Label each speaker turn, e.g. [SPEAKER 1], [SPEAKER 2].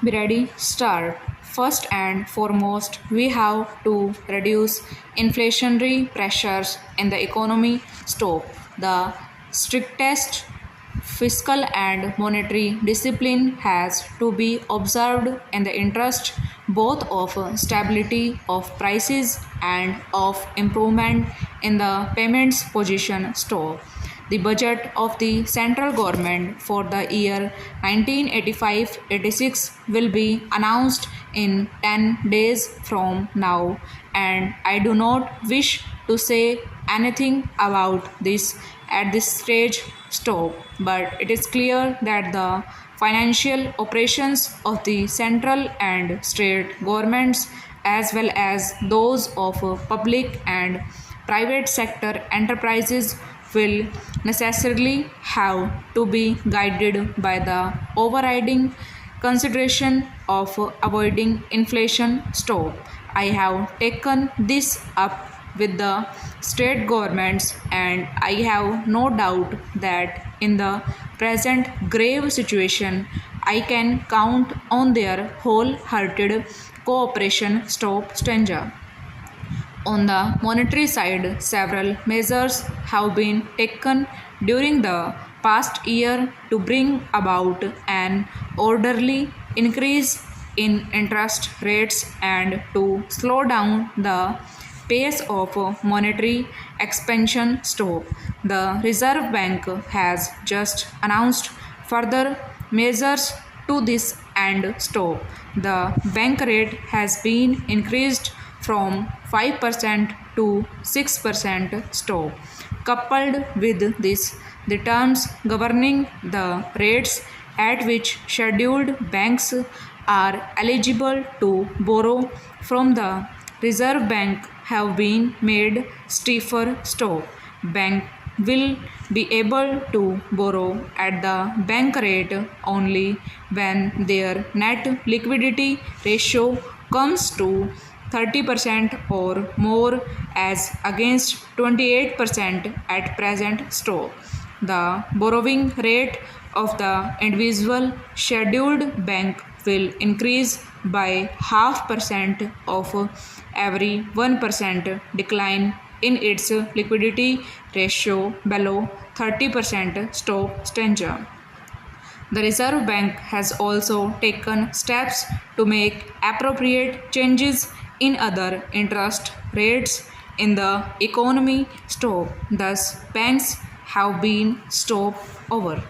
[SPEAKER 1] Be ready, start. First and foremost, we have to reduce inflationary pressures in the economy. Stop the strictest fiscal and monetary discipline has to be observed in the interest both of stability of prices and of improvement in the payments position. Stop the budget of the central government for the year 1985-86 will be announced in 10 days from now, and I do not wish to say anything about this at this stage. Stop. But it is clear that the financial operations of the central and state governments, as well as those of public and private sector enterprises, will necessarily have to be guided by the overriding consideration of avoiding inflation. Stop. I have taken this up with the state governments, and I have no doubt that in the present grave situation, I can count on their wholehearted cooperation. Stop. Stranger. On the monetary side, several measures have been taken during the past year to bring about an orderly increase in interest rates and to slow down the pace of monetary expansion. Stop. The Reserve Bank has just announced further measures to this end. Stop. The bank rate has been increased from 5% to 6%. Stop. Coupled with this, the terms governing the rates at which scheduled banks are eligible to borrow from the Reserve Bank have been made stiffer. Stop. Bank will be able to borrow at the bank rate only when their net liquidity ratio comes to 30% or more, as against 28% at present. Stop. The borrowing rate of the individual scheduled bank will increase by half percent of every 1% decline in its liquidity ratio below 30%. Stop. Stranger. The Reserve Bank has also taken steps to make appropriate changes in other interest rates in the economy. Stop. Thus, banks have been stopped over.